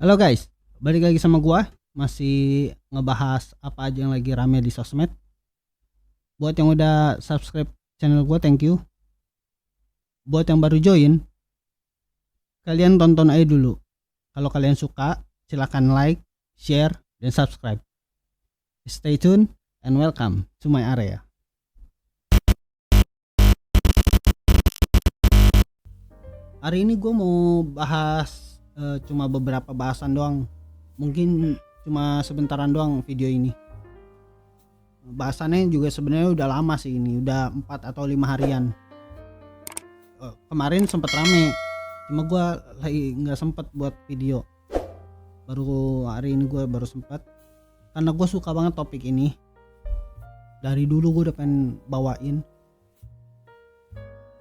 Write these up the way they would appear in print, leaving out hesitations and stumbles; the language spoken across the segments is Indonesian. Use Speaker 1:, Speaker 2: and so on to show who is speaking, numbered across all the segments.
Speaker 1: Halo guys, balik lagi sama gua. Masih ngebahas apa aja yang lagi rame di sosmed. Buat yang udah subscribe channel gua, thank you. Buat yang baru join, kalian tonton aja dulu. Kalau kalian suka, silakan like, share, dan subscribe. Stay tuned and welcome to my area. Hari ini gua mau bahas cuma beberapa bahasan doang. Mungkin cuma sebentaran doang video ini. Bahasannya juga sebenarnya udah lama sih, ini udah 4 atau 5 harian. Kemarin sempet rame, cuma gue lagi nggak sempet buat video. Baru hari ini gue baru sempet, karena gue suka banget topik ini. Dari dulu gue udah pengen bawain.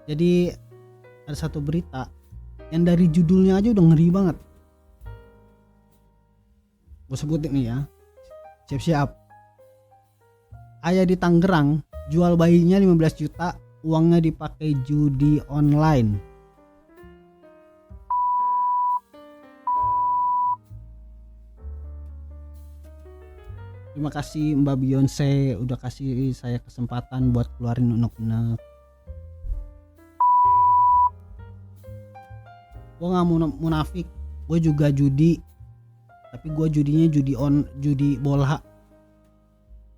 Speaker 1: Jadi ada satu berita yang dari judulnya aja udah ngeri banget. Gue sebutin nih ya, siap-siap. Ayah di Tangerang jual bayinya 15 juta, uangnya dipakai judi online. Terima kasih Mbak Beyonce udah kasih saya kesempatan buat keluarin unek-unek. Gue gak mau munafik, gue juga judi. Tapi gue judinya judi bola.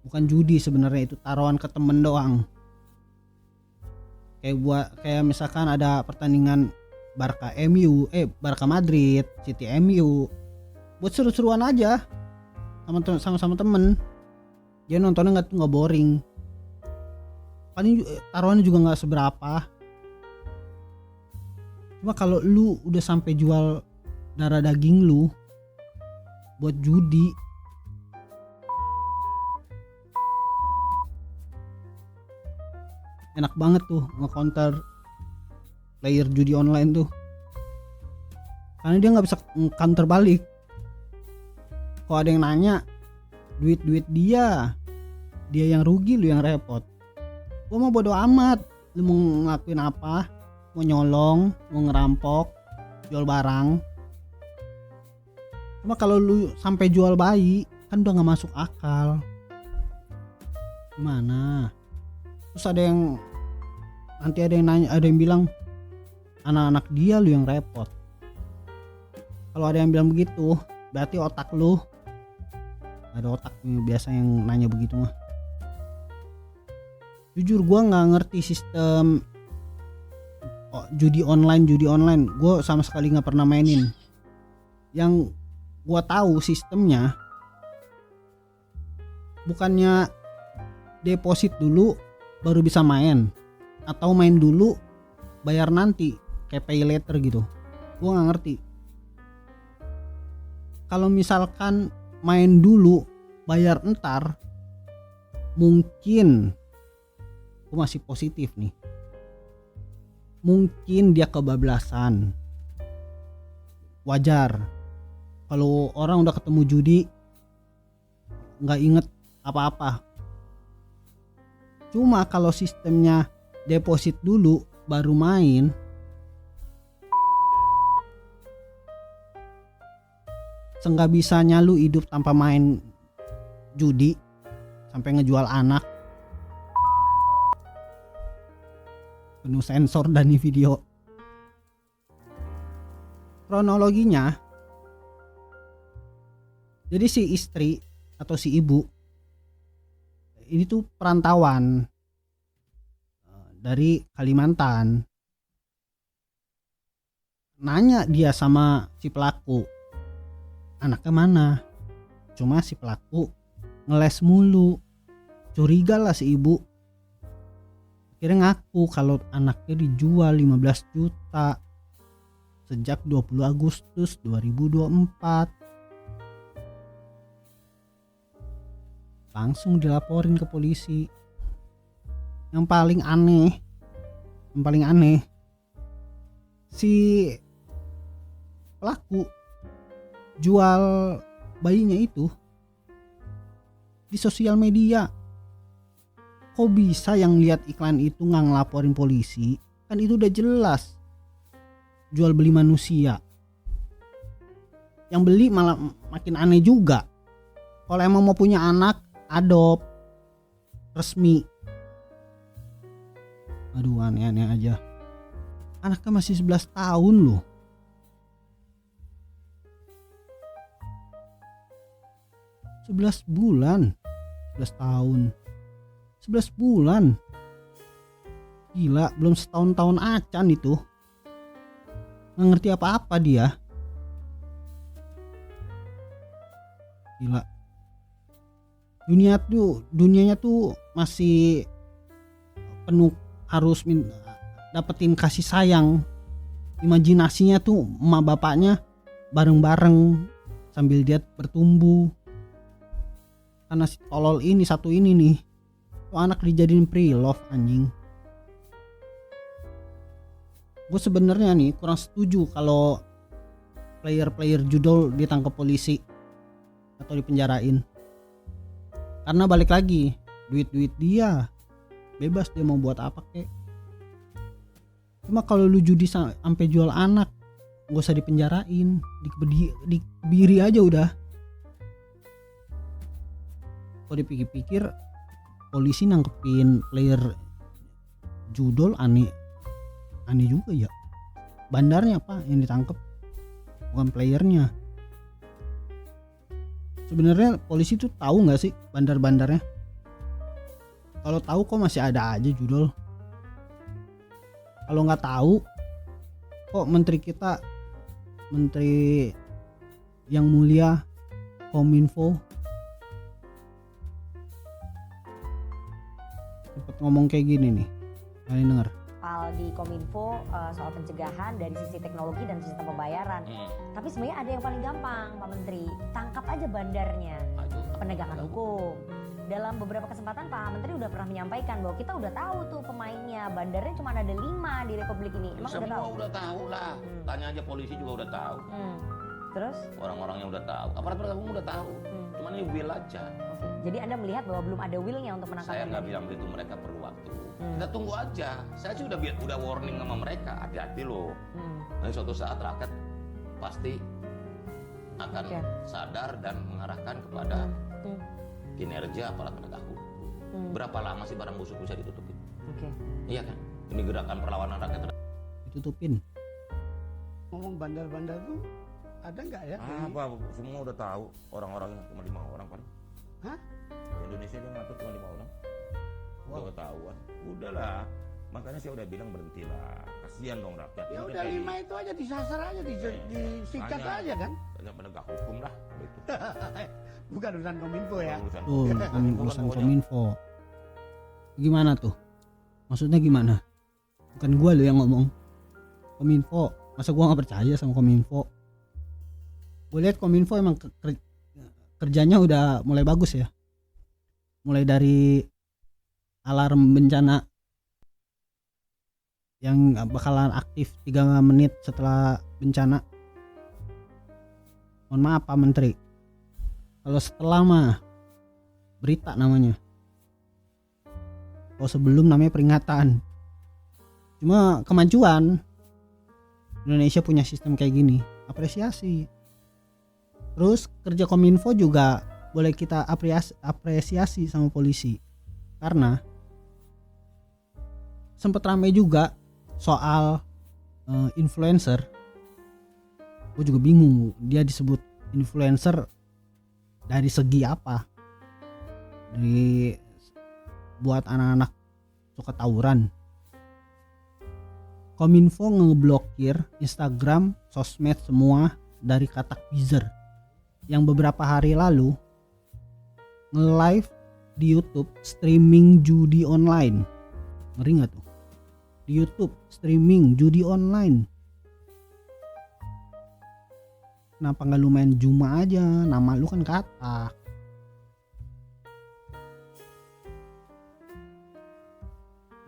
Speaker 1: Bukan judi sebenarnya, itu taruhan ke temen doang. Kayak misalkan ada pertandingan Barca Madrid, City MU. Buat seru-seruan aja. Sama temen. Dia nontonnya nggak boring. Paling taruhannya juga nggak seberapa. Cuma kalau lu udah sampai jual darah daging lu buat judi, enak banget tuh nge-counter player judi online tuh, karena dia nggak bisa counter balik. Kalau ada yang nanya, duit dia yang rugi, lu yang repot. Gua mau bodo amat lu mau ngelakuin apa, mau nyolong, mau ngerampok, jual barang. Cuma kalau lu sampai jual bayi, kan udah nggak masuk akal. Gimana? Terus ada yang nanya, ada yang bilang anak-anak dia lu yang repot. Kalau ada yang bilang begitu, berarti otak lu ada otak. Biasa yang nanya begitu mah. Jujur gua nggak ngerti sistem judi online. Gua sama sekali nggak pernah mainin. Yang gua tahu sistemnya, bukannya deposit dulu baru bisa main, atau main dulu bayar nanti kayak pay later gitu. Gua nggak ngerti. Kalau misalkan main dulu bayar entar, mungkin gua masih positif nih. Mungkin dia kebablasan, wajar. Kalau orang udah ketemu judi nggak inget apa-apa. Cuma kalau sistemnya deposit dulu baru main, nggak bisanya lu hidup tanpa main judi sampai ngejual anak. Penuh sensor dan ini video. Kronologinya, jadi si istri atau si ibu ini tuh perantauan dari Kalimantan. Nanya dia sama si pelaku, anaknya mana? Cuma si pelaku ngeles mulu. Curiga lah si ibu. Akhirnya ngaku kalau anaknya dijual 15 juta sejak 20 Agustus 2024. Langsung dilaporin ke polisi. Yang paling aneh, si pelaku jual bayinya itu di sosial media. Kok bisa yang lihat iklan itu nggak ngelaporin polisi? Kan itu udah jelas jual beli manusia. Yang beli malah makin aneh juga. Kalau emang mau punya anak, adopt resmi. Aduh, aneh-aneh aja. Anaknya masih 11 tahun loh. 11 bulan. 11 tahun. 11 bulan. Gila, belum setahun-tahun acan itu. Nggak ngerti apa-apa dia. Gila. Dunianya tuh masih penuh, harus dapetin kasih sayang. Imajinasinya tuh emak bapaknya bareng-bareng sambil dia bertumbuh. Karena si tolol ini satu ini nih, tuh anak dijadiin pre-love anjing. Gue sebenarnya nih kurang setuju kalau player judul ditangkap polisi atau dipenjarain. Karena balik lagi, duit dia, bebas dia mau buat apa kek. Cuma kalau lu judi sampai jual anak, gak usah dipenjarain, dikebiri aja udah. Kalau dipikir-pikir, polisi nangkepin player judul aneh juga ya. Bandarnya apa yang ditangkep, bukan playernya. Sebenarnya polisi tuh tahu nggak sih bandar-bandarnya? Kalau tahu kok masih ada aja judul. Kalau nggak tahu, kok menteri yang mulia Kominfo cepet ngomong kayak gini nih, kalian denger?
Speaker 2: Di Kominfo soal pencegahan dari sisi teknologi dan sistem pembayaran. Tapi sebenarnya ada yang paling gampang, Pak Menteri, tangkap aja bandarnya. Penegakan hukum. Dalam beberapa kesempatan Pak Menteri udah pernah menyampaikan bahwa kita udah tahu tuh pemainnya, bandarnya cuma ada 5 di Republik ini. Emang
Speaker 3: semua udah tahu lah. Tanya aja polisi juga udah tahu.
Speaker 2: Terus?
Speaker 3: Orang-orangnya udah tahu. Aparat penegak hukum udah tahu. Cuman ini will aja.
Speaker 2: Oke. Jadi Anda melihat bahwa belum ada will-nya untuk menangkap.
Speaker 3: Saya nggak bilang begitu, mereka perlu waktu. Kita tunggu aja. Saya sih udah warning sama mereka, hati-hati loh. Nanti suatu saat rakyat pasti akan sadar dan mengarahkan kepada kinerja aparat penegak hukum. Berapa lama sih barang busuk bisa ditutupin? Iya kan? Ini gerakan perlawanan rakyat
Speaker 1: ditutupin.
Speaker 4: Ngomong bandar-bandar tuh ada nggak ya?
Speaker 3: Apa? Semua udah tahu. Orang-orangnya cuma 5 orang paling.
Speaker 4: Hah?
Speaker 3: Indonesia dia ngatur cuma 5 orang. Udah ketahuan. Udahlah. Makanya saya udah bilang berhentilah. Kasihan dong rakyat.
Speaker 4: Ya udah 5 itu aja disasar aja, disikat aja kan?
Speaker 3: Banyak penegak hukum lah. Gitu.
Speaker 4: Bukan urusan Kominfo ya.
Speaker 1: Bukan urusan Kominfo. Gimana tuh? Maksudnya gimana? Bukan gua lo yang ngomong. Kominfo. Masa gua nggak percaya sama Kominfo? Gue lihat Kominfo emang kerjanya udah mulai bagus ya. Mulai dari alarm bencana yang bakalan aktif 3 menit setelah bencana. Mohon maaf Pak Menteri, kalau setelah mah berita namanya, kalau sebelum namanya peringatan. Cuma kemajuan Indonesia punya sistem kayak gini, apresiasi. Terus kerja Kominfo juga boleh kita apresiasi sama polisi, karena sempet ramai juga soal influencer. Gue juga bingung dia disebut influencer dari segi apa. Dari buat anak-anak suka tawuran. Kominfo ngeblokir Instagram, sosmed semua dari katak user yang beberapa hari lalu nge-live di YouTube streaming judi online. Ngeri gak tuh? Di YouTube streaming judi online. Kenapa gak lu main Juma aja? Nama lu kan katak.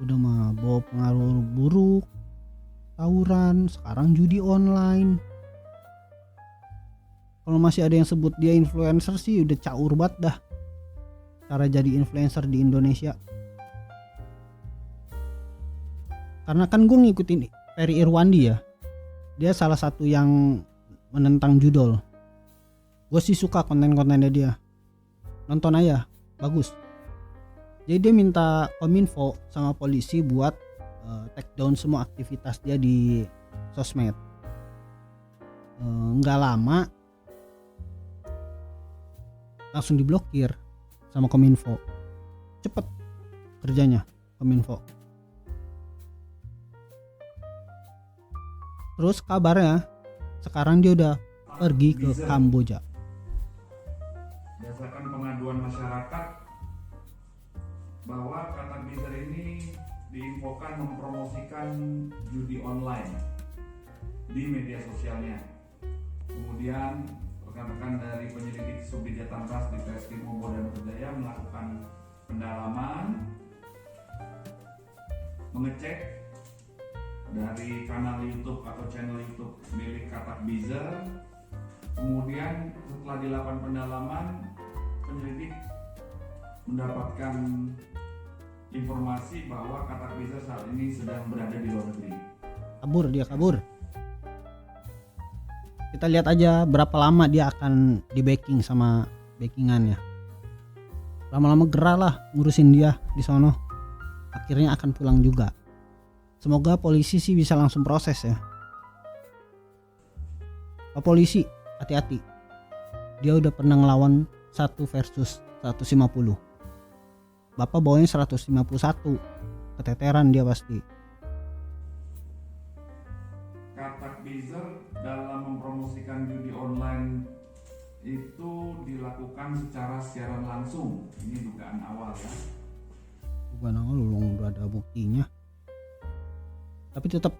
Speaker 1: Udah mah bawa pengaruh buruk, tawuran, sekarang judi online. Kalau masih ada yang sebut dia influencer sih udah caur banget dah cara jadi influencer di Indonesia. Karena kan gue ngikutin Ferry Irwandi ya. Dia salah satu yang menentang judul. Gue sih suka konten-kontennya dia, nonton aja, bagus. Jadi dia minta Kominfo sama polisi buat take down semua aktivitas dia di sosmed. Nggak lama langsung diblokir sama Kominfo. Cepet kerjanya Kominfo. Terus kabarnya sekarang dia udah pergi ke Kamboja.
Speaker 5: Berdasarkan pengaduan masyarakat bahwa Katak Bizer ini diinfokan mempromosikan judi online di media sosialnya. Kemudian rekan-rekan dari penyelidik Subbidya Tamras di Treskrimum Polda Metro Jaya melakukan pendalaman, mengecek dari kanal YouTube atau channel YouTube milik Katak Bizer. Kemudian setelah dilakukan pendalaman, penyelidik mendapatkan informasi bahwa Katak Bizer saat ini sedang berada di luar negeri.
Speaker 1: Kabur. Kita lihat aja berapa lama dia akan di backing sama backingannya. Lama-lama gerah lah ngurusin dia di sono. Akhirnya akan pulang juga. Semoga polisi sih bisa langsung proses ya. Pak polisi, hati-hati. Dia udah pernah ngelawan 1 versus 150. Bapak bawanya 151. Keteteran dia pasti.
Speaker 5: Katak Bizer dalam mempromosikan judi online itu dilakukan secara siaran langsung. Ini dugaan awal ya.
Speaker 1: Bukan awal, udah ada buktinya. Tapi tetap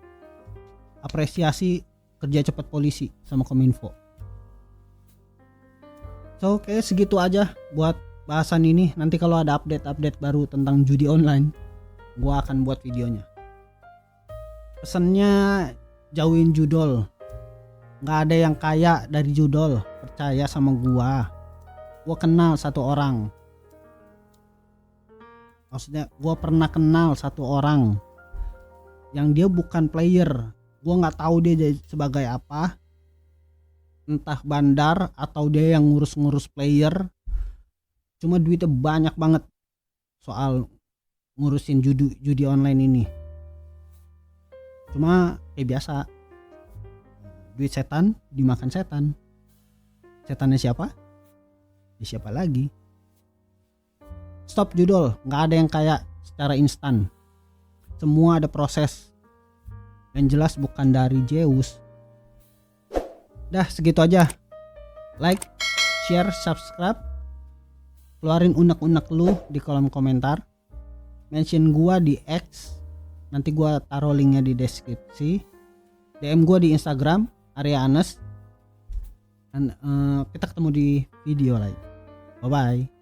Speaker 1: apresiasi kerja cepat polisi sama Kominfo. So oke, segitu aja buat bahasan ini. Nanti kalau ada update baru tentang judi online, gua akan buat videonya. Pesannya jauhin judol. Nggak ada yang kaya dari judol, percaya sama gua. Gua kenal satu orang. Maksudnya gua pernah kenal satu orang yang dia bukan player. Gua nggak tahu dia jadi sebagai apa, entah bandar atau dia yang ngurus-ngurus player. Cuma duitnya banyak banget soal ngurusin judi online ini. Cuma kayak biasa, duit setan dimakan setan. Setannya siapa? Ya siapa lagi? Stop judol, nggak ada yang kayak secara instan. Semua ada proses. Yang jelas bukan dari Zeus. Dah segitu aja. Like, share, subscribe. Keluarin unek-unek lu di kolom komentar. Mention gua di X. Nanti gua taruh linknya di deskripsi. DM gua di Instagram Arya Anes. Dan kita ketemu di video lain. Bye bye.